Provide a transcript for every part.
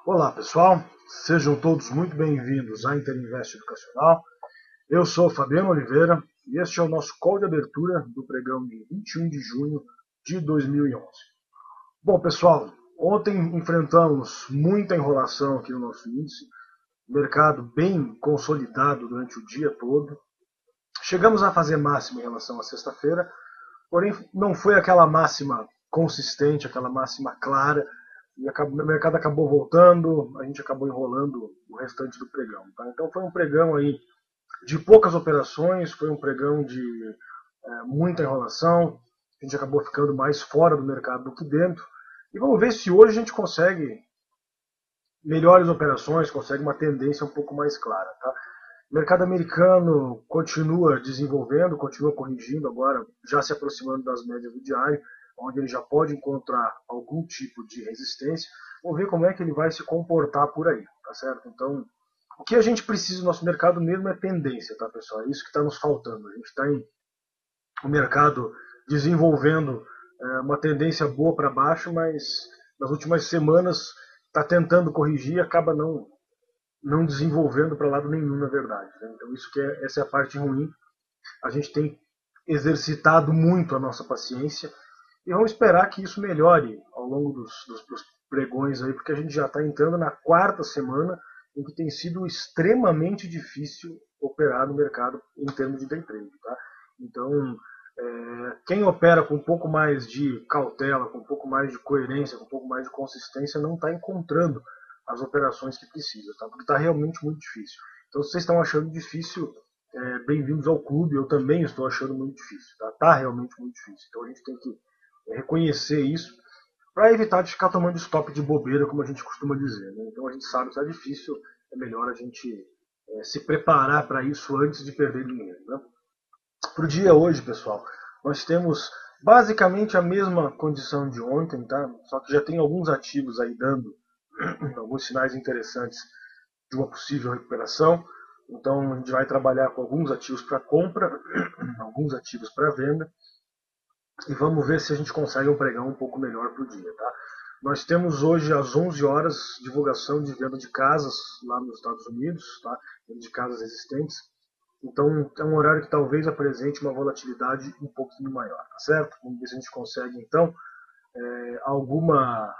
Olá pessoal, sejam todos muito bem-vindos à Interinvest Educacional. Eu sou Fabiano Oliveira e este é o nosso call de abertura do pregão de 21 de junho de 2011. Bom pessoal, ontem enfrentamos muita enrolação aqui no nosso índice, mercado bem consolidado durante o dia todo. Chegamos a fazer máxima em relação à sexta-feira, porém não foi aquela máxima consistente, aquela máxima clara, e o mercado acabou voltando, a gente acabou enrolando o restante do pregão. Tá? Então foi um pregão aí de poucas operações, foi um pregão de muita enrolação, a gente acabou ficando mais fora do mercado do que dentro. E vamos ver se hoje a gente consegue melhores operações, consegue uma tendência um pouco mais clara. Tá? O mercado americano continua desenvolvendo, continua corrigindo agora, já se aproximando das médias do diário, onde ele já pode encontrar algum tipo de resistência. Vamos ver como é que ele vai se comportar por aí, tá certo? Então, o que a gente precisa no nosso mercado mesmo é tendência, tá, pessoal? É isso que está nos faltando. A gente está em um mercado desenvolvendo uma tendência boa para baixo, mas nas últimas semanas está tentando corrigir e acaba não desenvolvendo para lado nenhum, na verdade. Né? Então essa é a parte ruim. A gente tem exercitado muito a nossa paciência e vamos esperar que isso melhore ao longo dos pregões aí, porque a gente já está entrando na quarta semana em que tem sido extremamente difícil operar no mercado em termos de day trade. Tá? Então, quem opera com um pouco mais de cautela, com um pouco mais de coerência, com um pouco mais de consistência, não está encontrando as operações que precisa, tá? Porque está realmente muito difícil. Então, se vocês estão achando difícil, bem-vindos ao clube. Eu também estou achando muito difícil. Tá realmente muito difícil. Então, a gente tem que reconhecer isso para evitar de ficar tomando stop de bobeira, como a gente costuma dizer. Né? Então, a gente sabe que está difícil, é melhor a gente se preparar para isso antes de perder dinheiro. Né? Para o dia hoje, pessoal, nós temos basicamente a mesma condição de ontem, tá? Só que já tem alguns ativos aí dando alguns sinais interessantes de uma possível recuperação. Então a gente vai trabalhar com alguns ativos para compra, alguns ativos para venda, e vamos ver se a gente consegue um pregão um pouco melhor para o dia. Tá? Nós temos hoje às 11 horas divulgação de venda de casas lá nos Estados Unidos, tá? Venda de casas existentes. Então é um horário que talvez apresente uma volatilidade um pouquinho maior, tá certo? Vamos ver se a gente consegue então alguma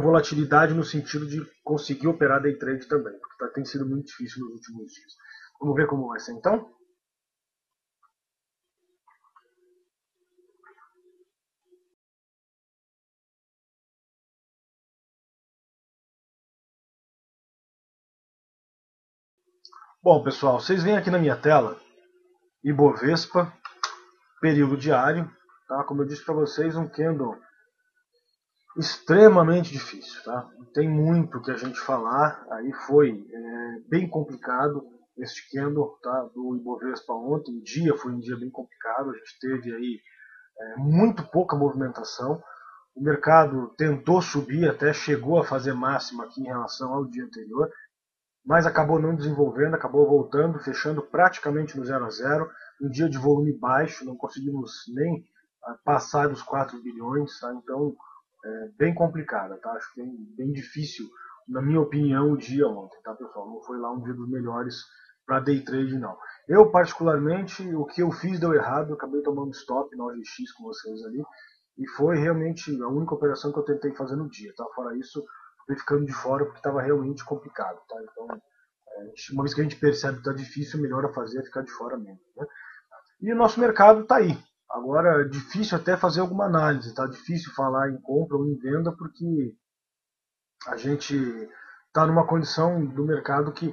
volatilidade no sentido de conseguir operar day trade também, porque tem sido muito difícil nos últimos dias. Vamos ver como vai ser então? Bom, pessoal, vocês veem aqui na minha tela Ibovespa, período diário, tá? Como eu disse para vocês, um candle extremamente difícil, tá? Tem muito que a gente falar, aí foi bem complicado este candle, tá? Do Ibovespa ontem, o dia foi um dia bem complicado, a gente teve aí muito pouca movimentação, o mercado tentou subir, até chegou a fazer máxima aqui em relação ao dia anterior, mas acabou não desenvolvendo, acabou voltando, fechando praticamente no 0 a 0, um dia de volume baixo, não conseguimos nem passar dos 4 bilhões, tá? Então bem complicada, tá? Acho bem difícil, na minha opinião, o dia ontem, tá, pessoal? Não foi lá um dia dos melhores para day trade, não. Eu, particularmente, o que eu fiz deu errado, eu acabei tomando stop na OLX com vocês ali, e foi realmente a única operação que eu tentei fazer no dia, tá? Fora isso, fui ficando de fora porque estava realmente complicado, tá? Então, uma vez que a gente percebe que está difícil, o melhor a fazer é ficar de fora mesmo, né? E o nosso mercado está aí. Agora, é difícil até fazer alguma análise, tá? Difícil falar em compra ou em venda, porque a gente está numa condição do mercado que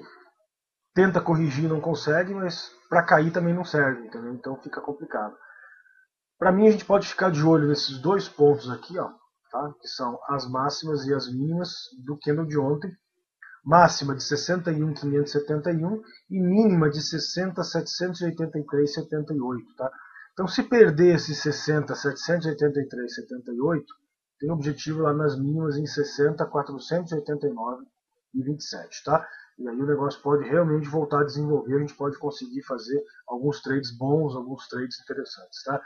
tenta corrigir e não consegue, mas para cair também não serve, entendeu? Então fica complicado. Para mim, a gente pode ficar de olho nesses dois pontos aqui, ó, tá? Que são as máximas e as mínimas do candle de ontem. Máxima de 61.571 e mínima de 60.783,78, tá? Então, se perder esses 60.783,78, tem objetivo lá nas mínimas em 60.489,27, tá? E aí o negócio pode realmente voltar a desenvolver, a gente pode conseguir fazer alguns trades bons, alguns trades interessantes, tá?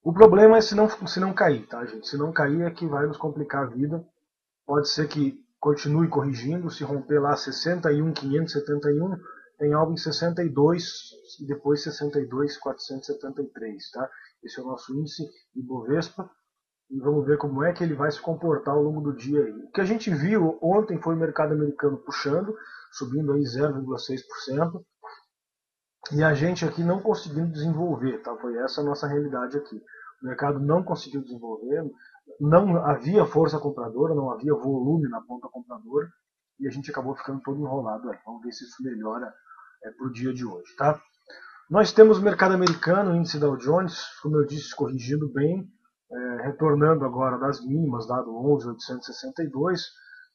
O problema é se não cair, tá, gente? Se não cair é que vai nos complicar a vida. Pode ser que continue corrigindo. Se romper lá 61.571, tem algo em 62 e depois 62.473, tá? Esse é o nosso índice Ibovespa. E vamos ver como é que ele vai se comportar ao longo do dia. O que a gente viu ontem foi o mercado americano puxando, subindo aí 0,6%, e a gente aqui não conseguindo desenvolver, tá? Foi essa a nossa realidade aqui. O mercado não conseguiu desenvolver, não havia força compradora, não havia volume na ponta compradora, e a gente acabou ficando todo enrolado aí. Vamos ver se isso melhora para o dia de hoje, tá? Nós temos o mercado americano, o índice Dow Jones, como eu disse, corrigindo bem, retornando agora das mínimas, dado 11.862,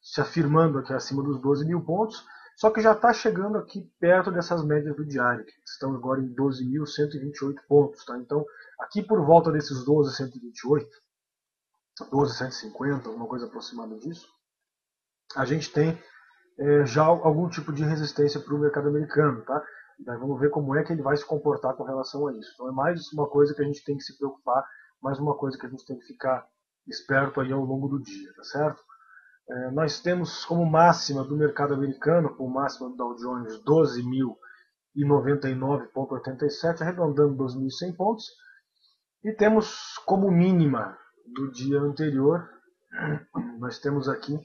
se afirmando aqui acima dos 12.000 pontos, só que já está chegando aqui perto dessas médias do diário, que estão agora em 12.128 pontos. Tá? Então, aqui por volta desses 12.128, 12.150, alguma coisa aproximada disso, a gente tem já algum tipo de resistência para o mercado americano. Tá? Daí vamos ver como é que ele vai se comportar com relação a isso. Então é mais uma coisa que a gente tem que se preocupar, mais uma coisa que a gente tem que ficar esperto aí ao longo do dia, tá certo? Nós temos como máxima do mercado americano, como máxima do Dow Jones, 12.099,87, arredondando 12.100 pontos. E temos como mínima do dia anterior, nós temos aqui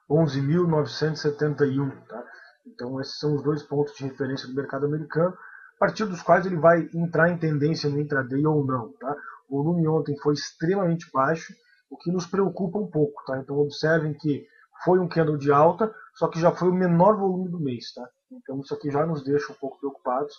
11.971. Tá? Então esses são os dois pontos de referência do mercado americano, a partir dos quais ele vai entrar em tendência no intraday ou não. Tá? O volume ontem foi extremamente baixo, o que nos preocupa um pouco. Tá? Então observem que foi um candle de alta, só que já foi o menor volume do mês. Tá? Então isso aqui já nos deixa um pouco preocupados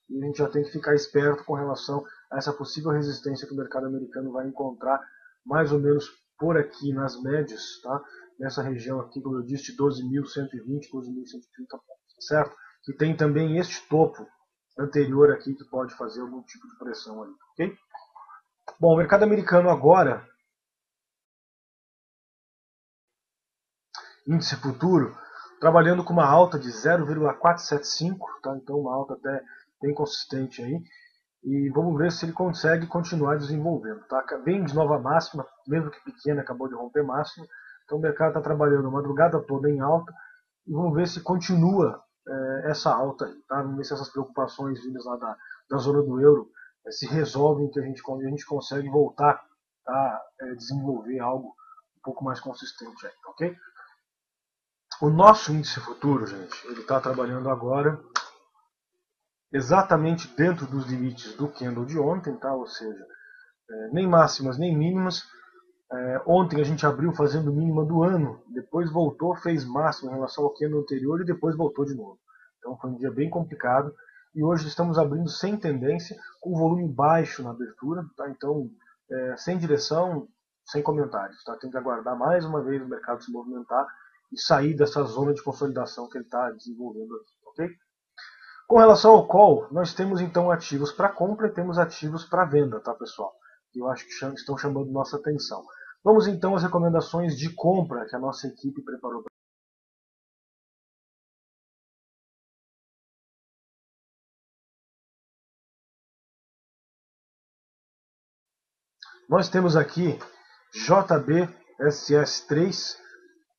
e a gente já tem que ficar esperto com relação a essa possível resistência que o mercado americano vai encontrar mais ou menos por aqui nas médias, tá? Nessa região aqui, como eu disse, de 12.120, 12.130 pontos, certo? Que tem também este topo anterior aqui que pode fazer algum tipo de pressão ali, ok? Bom, o mercado americano agora, índice futuro, trabalhando com uma alta de 0,475, tá? Então uma alta até bem consistente aí, e vamos ver se ele consegue continuar desenvolvendo, tá? Bem de nova máxima, mesmo que pequena, acabou de romper máxima, então o mercado está trabalhando a madrugada toda em alta, e vamos ver se continua essa alta aí, tá? Vamos ver se essas preocupações vindas lá da zona do euro se resolvem, que a gente consegue voltar a desenvolver algo um pouco mais consistente aí, ok? O nosso índice futuro, gente, ele está trabalhando agora exatamente dentro dos limites do candle de ontem, tá? Ou seja, nem máximas nem mínimas. Ontem a gente abriu fazendo mínima do ano, depois voltou, fez máxima em relação ao candle anterior e depois voltou de novo. Então foi um dia bem complicado e hoje estamos abrindo sem tendência, com volume baixo na abertura, tá? Então sem direção, sem comentários. Tá? Tem que aguardar mais uma vez o mercado se movimentar e sair dessa zona de consolidação que ele está desenvolvendo aqui, ok? Com relação ao call, nós temos então ativos para compra e temos ativos para venda, tá, pessoal? Eu acho que estão chamando nossa atenção. Vamos então às recomendações de compra que a nossa equipe preparou. Nós temos aqui JBSS3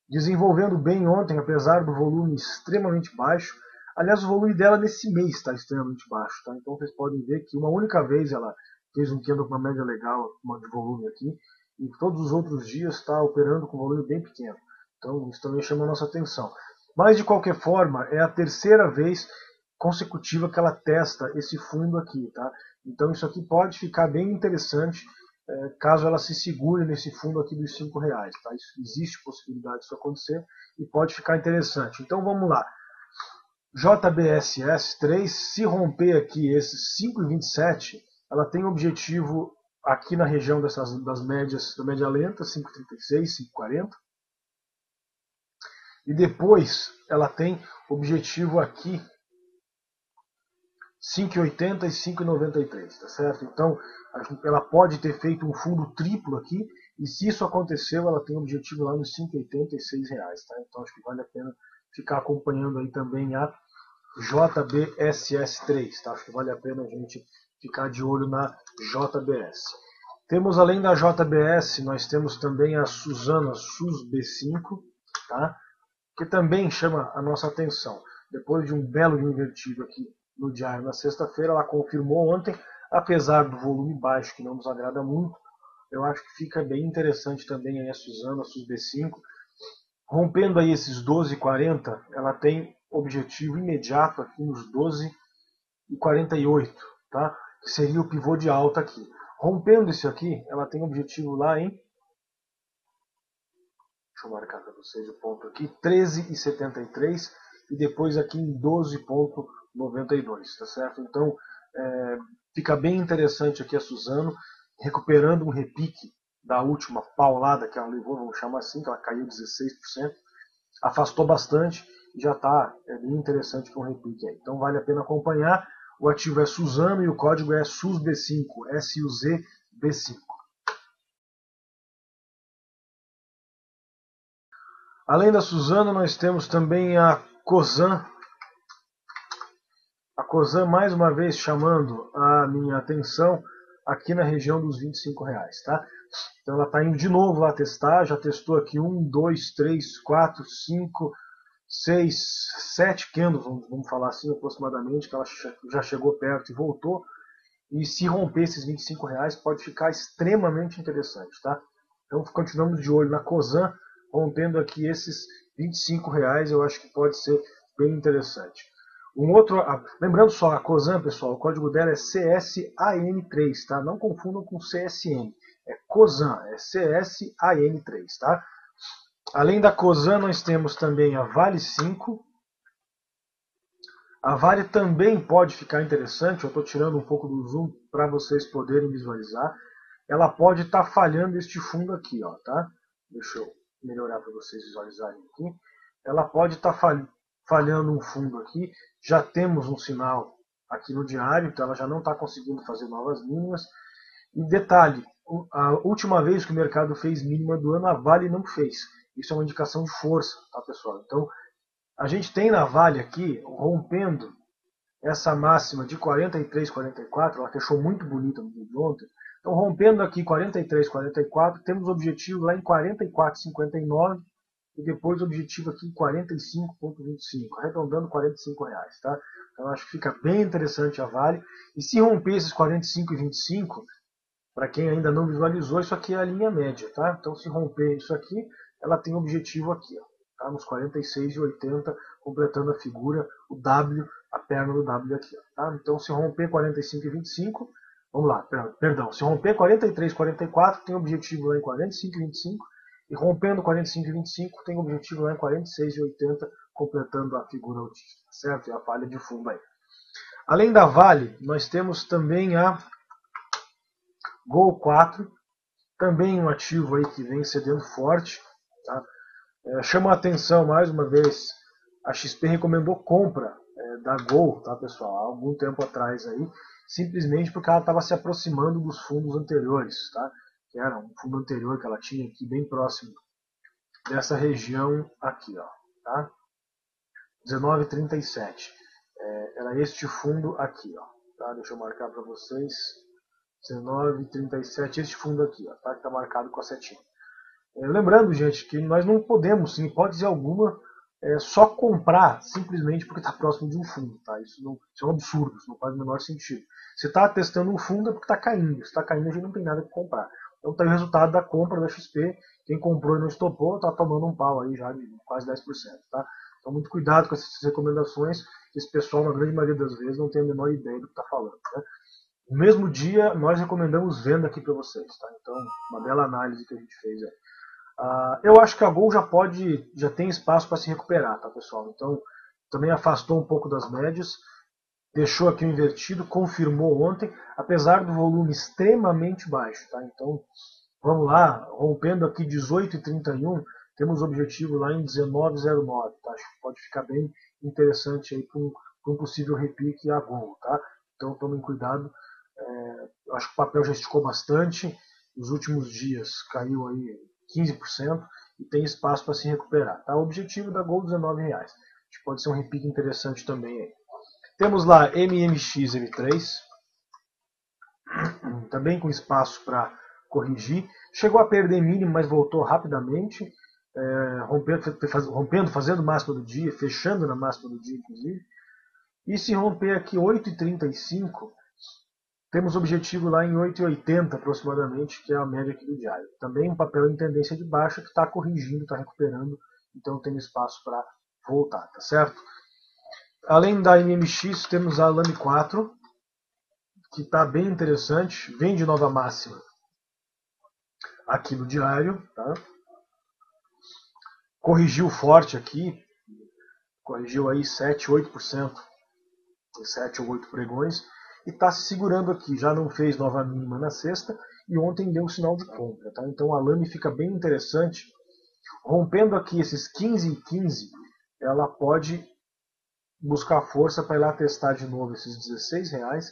desenvolvendo bem ontem, apesar do volume extremamente baixo. Aliás, o volume dela nesse mês está extremamente baixo. Tá? Então vocês podem ver que uma única vez ela fez um candle com uma média legal de volume aqui, e todos os outros dias está operando com volume bem pequeno. Então isso também chama a nossa atenção. Mas de qualquer forma, é a terceira vez consecutiva que ela testa esse fundo aqui. Tá? Então isso aqui pode ficar bem interessante caso ela se segure nesse fundo aqui dos R$5. Tá? Existe possibilidade disso acontecer e pode ficar interessante. Então vamos lá. JBSS3, se romper aqui esses 5,27, ela tem objetivo aqui na região das médias, da média lenta, 5,36, 5,40. E depois ela tem objetivo aqui 5,80 e 5,93, tá certo? Então ela pode ter feito um fundo triplo aqui, e se isso aconteceu, ela tem objetivo lá nos R$5,86, tá? Então acho que vale a pena ficar acompanhando aí também a JBSS3, tá? Acho que vale a pena a gente ficar de olho na JBS. Temos além da JBS, nós temos também a Suzano, a SUSB5, tá? Que também chama a nossa atenção. Depois de um belo invertido aqui no diário na sexta-feira, ela confirmou ontem, apesar do volume baixo, que não nos agrada muito, eu acho que fica bem interessante também aí a Suzano, a SUSB5. Rompendo aí esses 12,40, ela tem objetivo imediato aqui nos 12,48, tá? Que seria o pivô de alta aqui. Rompendo isso aqui, ela tem objetivo lá em... Deixa eu marcar para vocês o ponto aqui, 13,73 e depois aqui em 12,92, tá certo? Então, fica bem interessante aqui a Suzano, recuperando um repique da última paulada que ela levou, vamos chamar assim, que ela caiu 16%, afastou bastante e já está bem interessante com um repique aí. Então vale a pena acompanhar. O ativo é Suzano e o código é SUSB5, SUZB5. Além da Suzano, nós temos também a Cosan. A Cosan, mais uma vez, chamando a minha atenção aqui na região dos R$25, tá? Então ela está indo de novo lá testar, já testou aqui 1, 2, 3, 4, 5, 6, 7 candles, vamos falar assim aproximadamente, que ela já chegou perto e voltou. E se romper esses R$25 pode ficar extremamente interessante, tá? Então continuamos de olho na Cosan, rompendo aqui esses R$25, eu acho que pode ser bem interessante. Lembrando só, a Cosan, pessoal, o código dela é CSAN3, tá? Não confundam com CSN, é Cosan, é CSAN3, tá? Além da Cosan, nós temos também a Vale 5. A Vale também pode ficar interessante, eu estou tirando um pouco do zoom para vocês poderem visualizar. Ela pode estar falhando este fundo aqui, ó, tá? Deixa eu melhorar para vocês visualizarem aqui. Ela pode estar falhando um fundo aqui. Já temos um sinal aqui no diário, então ela já não está conseguindo fazer novas mínimas. E detalhe, a última vez que o mercado fez mínima do ano, a Vale não fez. Isso é uma indicação de força, tá, pessoal? Então, a gente tem na Vale aqui, rompendo essa máxima de 43, 44, ela fechou muito bonita no dia de ontem. Então, rompendo aqui 43, 44, temos objetivo lá em 44,59 e depois objetivo aqui em 45,25, arredondando R$45, tá? Então, acho que fica bem interessante a Vale. E se romper esses 45,25, para quem ainda não visualizou, isso aqui é a linha média, tá? Então, se romper isso aqui, ela tem objetivo aqui, ó, tá? Nos 46,80, completando a figura, o W, a perna do W aqui, ó, tá? Então, se romper 45,25, vamos lá, perdão, se romper 43,44, tem objetivo lá em 45,25, e rompendo 45,25, tem objetivo lá em 46,80, completando a figura autista, certo? E a falha de fundo aí. Além da Vale, nós temos também a Gol 4, também um ativo aí que vem cedendo forte, tá? Chama a atenção mais uma vez, a XP recomendou compra da Gol, tá, pessoal, há algum tempo atrás aí, simplesmente porque ela estava se aproximando dos fundos anteriores, tá? Que era um fundo anterior que ela tinha aqui bem próximo dessa região aqui, ó, tá? 19,37. Era este fundo aqui, ó, tá? Deixa eu marcar para vocês. 19,37, este fundo aqui, ó, tá? Que está marcado com a setinha. Lembrando, gente, que nós não podemos, em hipótese alguma, só comprar simplesmente porque está próximo de um fundo, tá? Isso é um absurdo, isso não faz o menor sentido. Se está testando um fundo é porque está caindo. Se está caindo, a gente não tem nada para comprar. Então está aí o resultado da compra da XP. Quem comprou e não estopou está tomando um pau aí já de quase 10%, tá? Então muito cuidado com essas recomendações, que esse pessoal, na grande maioria das vezes, não tem a menor ideia do que está falando, né? No mesmo dia, nós recomendamos venda aqui para vocês, tá? Então, uma bela análise que a gente fez aí. Eu acho que a Gol já tem espaço para se recuperar, tá, pessoal? Então, também afastou um pouco das médias, deixou aqui o invertido, confirmou ontem, apesar do volume extremamente baixo, tá? Então, vamos lá, rompendo aqui 18,31, temos objetivo lá em 19,09, tá? Acho que pode ficar bem interessante aí para um possível repique a Gol, tá? Então, tomem cuidado. Acho que o papel já esticou bastante, nos últimos dias caiu aí 15% e tem espaço para se recuperar, tá? O objetivo da Gol R$19. Acho que pode ser um repique interessante também aí. Temos lá MMX M3, também com espaço para corrigir. Chegou a perder mínimo, mas voltou rapidamente. rompendo, fazendo máxima do dia, fechando na máxima do dia, inclusive. E se romper aqui 8,35, temos objetivo lá em 8,80 aproximadamente, que é a média aqui do diário. Também um papel em tendência de baixa que está corrigindo, está recuperando, então tem espaço para voltar, tá certo? Além da MMX, temos a Lame 4, que está bem interessante, vem de nova máxima aqui no diário, tá? Corrigiu forte aqui, corrigiu aí 7, 8%, em 7 ou 8 pregões, e está se segurando aqui, já não fez nova mínima na sexta, e ontem deu um sinal de compra, tá? Então a Lame fica bem interessante, rompendo aqui esses 15 e 15, ela pode buscar força para ir lá testar de novo esses R$16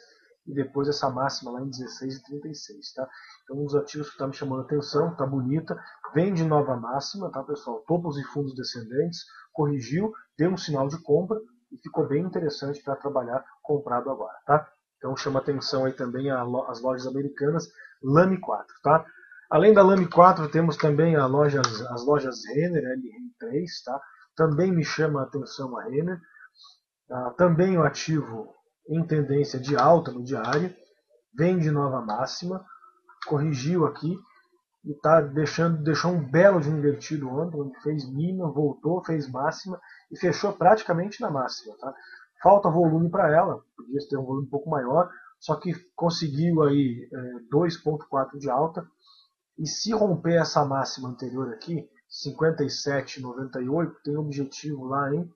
e depois essa máxima lá em 16,36, tá? Então um dos ativos que está me chamando a atenção, tá bonita, vem de nova máxima, tá pessoal? Topos e fundos descendentes, corrigiu, deu um sinal de compra e ficou bem interessante para trabalhar comprado agora, tá? Então chama atenção aí também as lojas americanas Lame 4, tá? Além da Lame 4 temos também as lojas Renner, LR3, tá? Também me chama a atenção a Renner. Também o ativo em tendência de alta no diário, vem de nova máxima, corrigiu aqui e deixou um belo de invertido ontem, onde fez mínima, voltou, fez máxima e fechou praticamente na máxima. Tá? Falta volume para ela, podia ter um volume um pouco maior, só que conseguiu aí 2,4 de alta, e se romper essa máxima anterior aqui, 57,98, tem objetivo lá em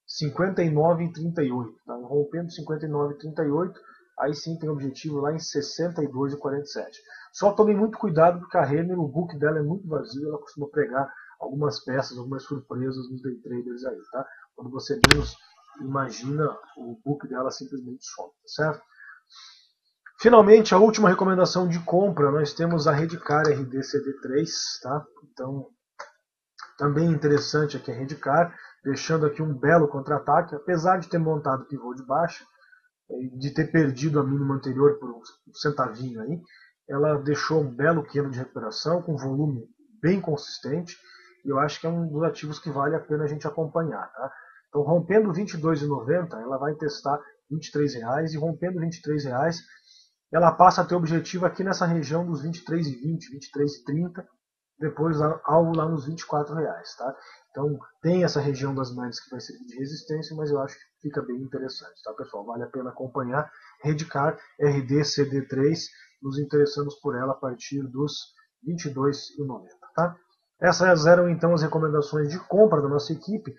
59,38. Tá? Rompendo 59,38, aí sim tem objetivo lá em 62,47. Só tome muito cuidado porque a Renner, o book dela é muito vazio, ela costuma pregar algumas peças, algumas surpresas nos day traders aí, tá? Quando você menos imagina, o book dela simplesmente some, tá certo? Finalmente, a última recomendação de compra, nós temos a Redcar RDCD3, tá? Então, também interessante aqui a Redcar, deixando aqui um belo contra-ataque, apesar de ter montado pivô de baixa, de ter perdido a mínima anterior por um centavinho aí, ela deixou um belo quilo de recuperação, com volume bem consistente, e eu acho que é um dos ativos que vale a pena a gente acompanhar, tá? Então, rompendo R$ 22,90, ela vai testar R$ 23,00, e rompendo R$ 23,00, ela passa a ter objetivo aqui nessa região dos 23,20, 23,30, depois algo lá nos R$ 24,00, tá? Então tem essa região das médias que vai servir de resistência, mas eu acho que fica bem interessante, tá pessoal? Vale a pena acompanhar. Redcar RDCD3, nos interessamos por ela a partir dos R$ 22,90, tá? Essas eram então as recomendações de compra da nossa equipe.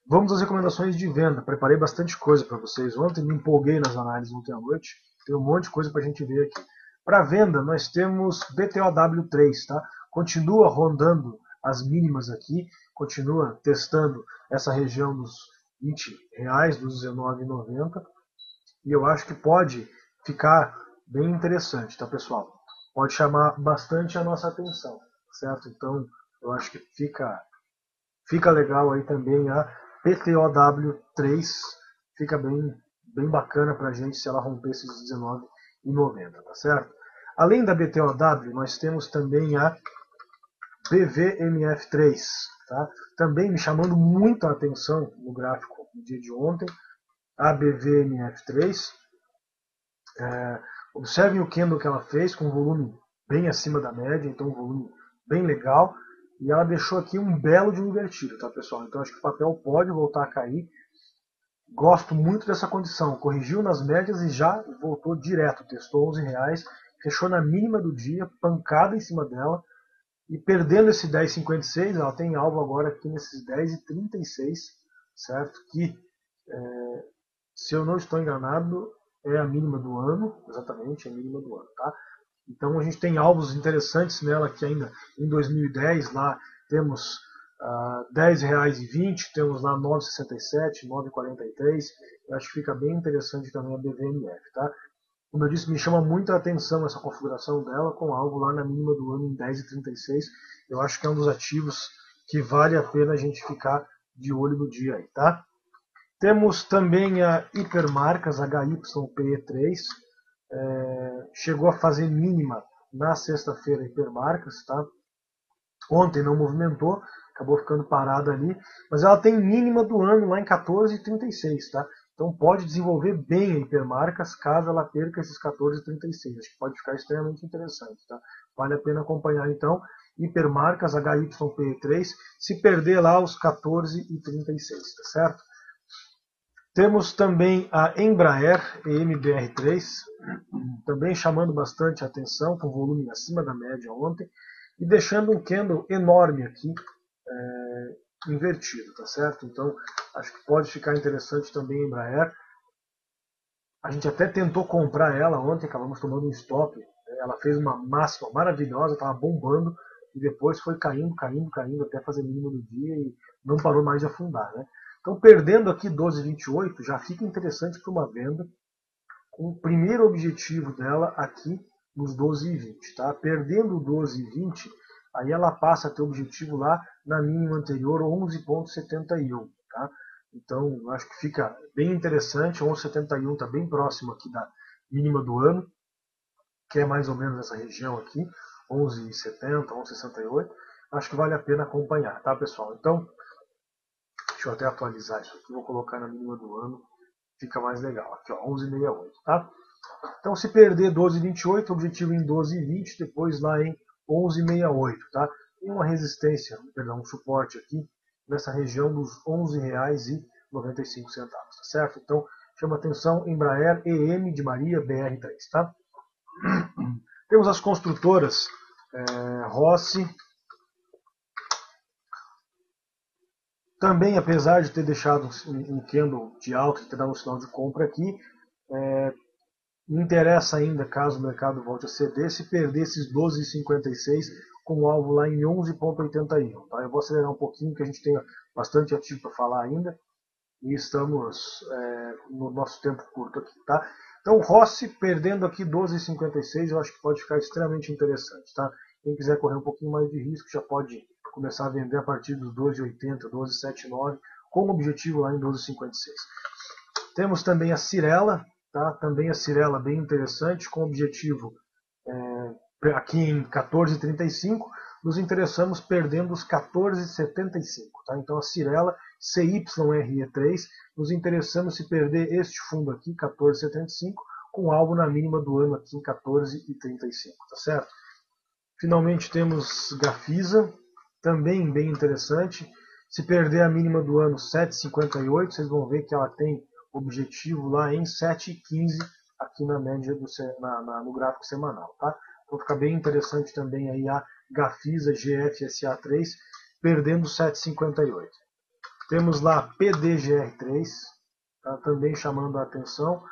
Vamos às recomendações de venda. Preparei bastante coisa para vocês ontem, me empolguei nas análises ontem à noite. Tem um monte de coisa para a gente ver aqui. Para venda, nós temos BTOW3, tá? Continua rondando as mínimas aqui, continua testando essa região dos R$ 20, dos R$19,90. E eu acho que pode ficar bem interessante, tá, pessoal? Pode chamar bastante a nossa atenção, certo? Então, eu acho que fica legal aí também a PTOW3, fica bem bacana para a gente se ela romper esses R$19,90, tá certo? Além da BTOW, nós temos também a BVMF3, tá? Também me chamando muita atenção no gráfico no dia de ontem, a BVMF3. Observem o candle que ela fez, com um volume bem acima da média, então um volume bem legal. E ela deixou aqui um belo de invertido, tá, pessoal? Então acho que o papel pode voltar a cair. Gosto muito dessa condição. Corrigiu nas médias e já voltou direto. Testou R$11, fechou na mínima do dia, pancada em cima dela. E perdendo esse 10,56, ela tem alvo agora aqui nesses 10,36, certo? Que, se eu não estou enganado, é a mínima do ano, exatamente, é a mínima do ano, tá? Então a gente tem alvos interessantes nela que ainda em 2010 lá temos R$10,20, temos lá 9,67, 9,43. Eu acho que fica bem interessante também a BVMF, tá? Como eu disse, me chama muita atenção essa configuração dela com algo lá na mínima do ano em 10,36. Eu acho que é um dos ativos que vale a pena a gente ficar de olho no dia aí, tá? Temos também a Hipermarcas HYPE3, chegou a fazer mínima na sexta-feira Hipermarcas, tá? Ontem não movimentou, acabou ficando parada ali, mas ela tem mínima do ano lá em 14,36, tá? Então pode desenvolver bem a hipermarcas caso ela perca esses 14,36. Acho que pode ficar extremamente interessante, tá? Vale a pena acompanhar então. Hipermarcas HYPE3, se perder lá os 14,36, tá certo? Temos também a Embraer EMBR3, também chamando bastante atenção, com volume acima da média ontem, e deixando um candle enorme aqui, invertido, tá certo? Então, acho que pode ficar interessante também a Embraer. A gente até tentou comprar ela ontem, acabamos tomando um stop. Ela fez uma máxima maravilhosa, estava bombando, e depois foi caindo, caindo, caindo, até fazer mínimo do dia e não parou mais de afundar, né? Então, perdendo aqui 12,28, já fica interessante para uma venda, com o primeiro objetivo dela aqui nos 12,20, tá? Perdendo 12,20, aí ela passa a ter objetivo lá na mínima anterior, 11,71, tá? Então, acho que fica bem interessante, 11,71 está bem próximo aqui da mínima do ano, que é mais ou menos essa região aqui, 11,70, 11,68. Acho que vale a pena acompanhar, tá, pessoal? Então, deixa eu até atualizar isso aqui, vou colocar na mínima do ano, fica mais legal. Aqui, ó, 11,68, tá? Então, se perder 12,28, objetivo em 12,20, depois lá em 11,68, tá? Tem uma resistência, perdão, um suporte aqui nessa região dos R$11,95, tá certo? Então, chama atenção Embraer EM de Maria BR3, tá? Temos as construtoras Rossi. Também, apesar de ter deixado um candle de alta, de ter dado um sinal de compra aqui, me interessa ainda, caso o mercado volte a ceder, se perder esses 12,56 com o alvo lá em 11,81. Tá? Eu vou acelerar um pouquinho, que a gente tem bastante ativo para falar ainda, e estamos no nosso tempo curto aqui. Tá? Então, Rossi perdendo aqui 12,56, eu acho que pode ficar extremamente interessante. Tá? Quem quiser correr um pouquinho mais de risco, já pode começar a vender a partir dos 12,80, 12,79, com o objetivo lá em 12,56. Temos também a Cyrela, tá? Também a Cyrela bem interessante, com o objetivo aqui em 14,35, nos interessamos perdendo os 14,75. Tá? Então a Cyrela CYRE3, nos interessamos se perder este fundo aqui, 14,75, com alvo na mínima do ano aqui em 14,35, tá certo? Finalmente temos Gafisa, também bem interessante. Se perder a mínima do ano 7,58, vocês vão ver que ela tem objetivo lá em 7,15 aqui na média no gráfico semanal, tá? Então fica bem interessante também aí a Gafisa GFSA3 perdendo 7,58. Temos lá PDGR3, tá? Também chamando a atenção,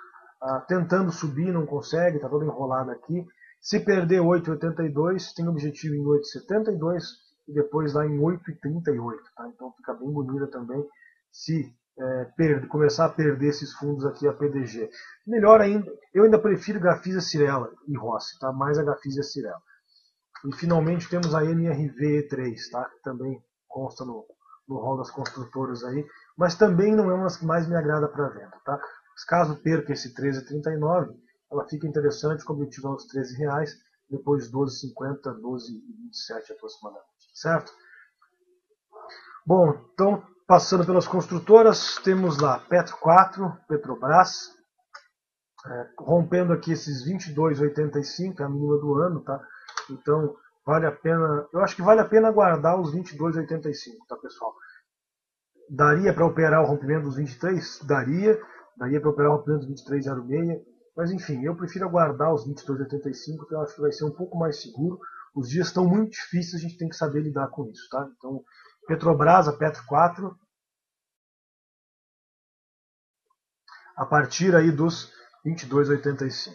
tentando subir, não consegue, está todo enrolado aqui. Se perder 8,82, tem objetivo em 8,72 e depois lá em 8,38. Tá? Então fica bem bonita também se começar a perder esses fundos aqui a PDG. Melhor ainda, eu ainda prefiro Gafisa Cyrela e Rossi, tá? Mais a Gafisa Cyrela. E finalmente temos a NRVE3, tá? Que também consta no rol das construtoras aí, mas também não é uma das que mais me agrada para venda, tá? Caso perca esse 13,39, ela fica interessante com o objetivo aos R$13, depois 12,50, 12,27 aproximadamente, certo? Bom, então, passando pelas construtoras, temos lá Petro 4, Petrobras, rompendo aqui esses 22,85, é a mínima do ano, tá? Então, vale a pena, eu acho que vale a pena guardar os 22,85, tá, pessoal? Daria para operar o rompimento dos 23? Daria para operar o rompimento dos 23,06, mas enfim, eu prefiro aguardar os 22,85, que eu acho que vai ser um pouco mais seguro. Os dias estão muito difíceis, a gente tem que saber lidar com isso, tá? Então, Petrobras, a Petro 4, a partir aí dos 22,85.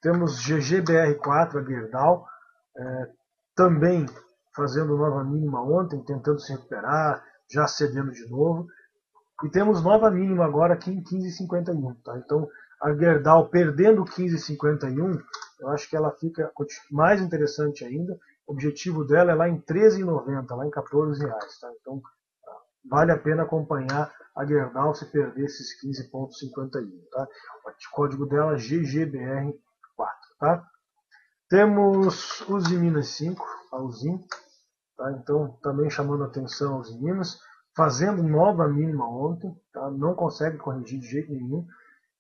Temos GGBR4, a Gerdau, também fazendo nova mínima ontem, tentando se recuperar, já cedendo de novo. E temos nova mínima agora aqui em 15,51. Tá? Então, a Gerdau perdendo 15,51, eu acho que ela fica mais interessante ainda. O objetivo dela é lá em 13,90, lá em R$14. Tá? Então, vale a pena acompanhar a Gerdau se perder esses 15,51. Tá? O código dela é GGBR4. Tá? Temos Usiminas 5, a Usim. tá? Então também chamando atenção aos Minas, fazendo nova mínima ontem, tá? Não consegue corrigir de jeito nenhum.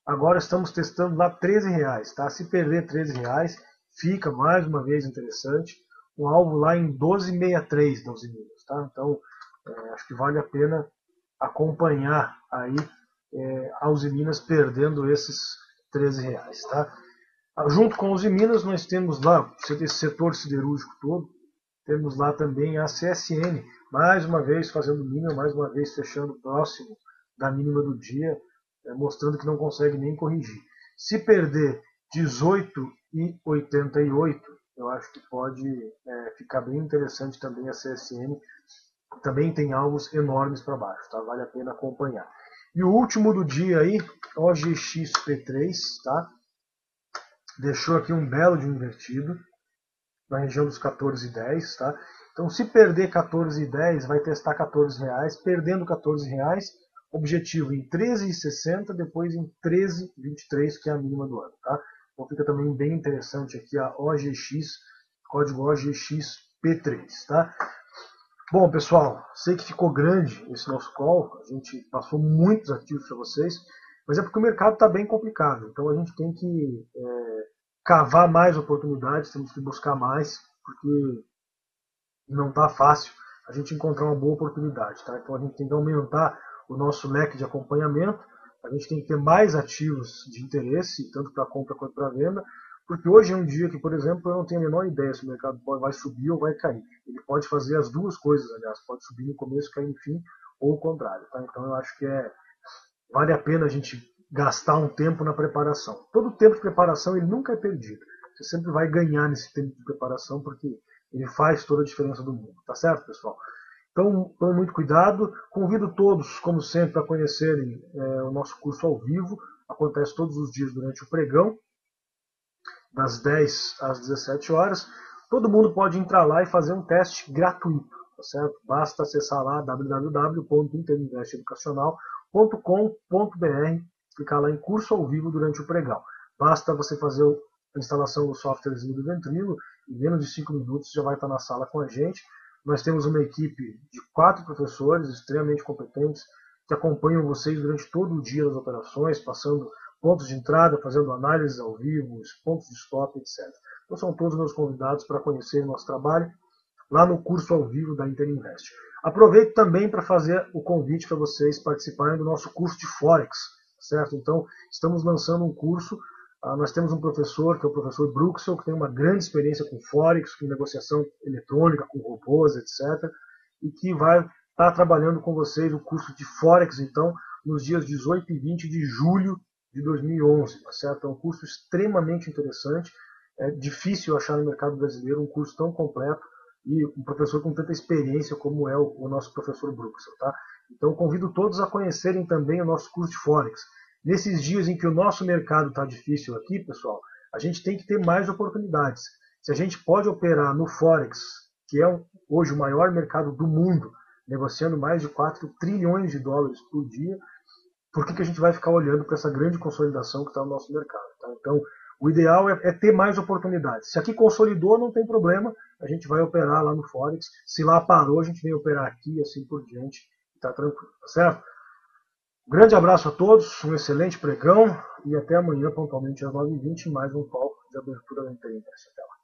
Agora estamos testando lá R$13, tá? Se perder R$13, fica mais uma vez interessante. Um alvo lá em 12,63 da Uzi Minas, tá? Então acho que vale a pena acompanhar aí a Uzi Minas perdendo esses R$13, tá? Junto com a Uzi Minas nós temos lá esse setor siderúrgico todo, temos lá também a CSN, mais uma vez fazendo mínima, mais uma vez fechando próximo da mínima do dia, mostrando que não consegue nem corrigir. Se perder 18,88, eu acho que pode ficar bem interessante também a CSN. Também tem alvos enormes para baixo, tá? Vale a pena acompanhar. E o último do dia aí, OGXP3, tá? Deixou aqui um belo de invertido na região dos 14,10, tá? Então, se perder 14,10, vai testar R$14. Perdendo R$14, objetivo em 13,60, depois em 13,23, que é a mínima do ano, tá? Então, fica também bem interessante aqui a OGX, código OGXP3, tá? Bom, pessoal, sei que ficou grande esse nosso call, a gente passou muitos ativos para vocês, mas é porque o mercado está bem complicado, então a gente tem que cavar mais oportunidades, temos que buscar mais, porque não está fácil a gente encontrar uma boa oportunidade, tá? Então a gente tem que aumentar o nosso leque de acompanhamento, a gente tem que ter mais ativos de interesse, tanto para compra quanto para venda, porque hoje é um dia que, por exemplo, eu não tenho a menor ideia se o mercado vai subir ou vai cair. Ele pode fazer as duas coisas, aliás, pode subir no começo, cair no fim, ou o contrário, tá? Então eu acho que vale a pena a gente gastar um tempo na preparação. Todo tempo de preparação ele nunca é perdido. Você sempre vai ganhar nesse tempo de preparação, porque ele faz toda a diferença do mundo. Tá certo, pessoal? Então, tome muito cuidado. Convido todos, como sempre, a conhecerem o nosso curso ao vivo. Acontece todos os dias durante o pregão, das 10 às 17 horas. Todo mundo pode entrar lá e fazer um teste gratuito. Tá certo? Basta acessar lá www.interinvesteeducacional.com.br, clicar lá em curso ao vivo durante o pregão. Basta você fazer a instalação do softwarezinho do Ventrilo, em menos de 5 minutos já vai estar na sala com a gente. Nós temos uma equipe de 4 professores extremamente competentes que acompanham vocês durante todo o dia das operações, passando pontos de entrada, fazendo análises ao vivo, pontos de stop, etc. Então são todos meus convidados para conhecerem o nosso trabalho lá no curso ao vivo da Interinvest. Aproveito também para fazer o convite para vocês participarem do nosso curso de Forex, certo? Então, estamos lançando um curso, nós temos um professor, que é o professor Bruxel, que tem uma grande experiência com Forex, com negociação eletrônica, com robôs, etc., e que vai estar trabalhando com vocês o curso de Forex, então, nos dias 18 e 20 de julho de 2011, tá certo? É um curso extremamente interessante, é difícil achar no mercado brasileiro um curso tão completo, e um professor com tanta experiência como é o nosso professor Bruxel, tá? Então convido todos a conhecerem também o nosso curso de Forex. Nesses dias em que o nosso mercado está difícil aqui, pessoal, a gente tem que ter mais oportunidades. Se a gente pode operar no Forex, que é hoje o maior mercado do mundo, negociando mais de 4 trilhões de dólares por dia, por que a gente vai ficar olhando para essa grande consolidação que está no nosso mercado? Tá? Então, o ideal é ter mais oportunidades. Se aqui consolidou, não tem problema, a gente vai operar lá no Forex. Se lá parou, a gente vem operar aqui e assim por diante. Está tranquilo, tá certo? Um grande abraço a todos, um excelente pregão e até amanhã, pontualmente às 9h20, mais um call de abertura da Interinvest. Até lá.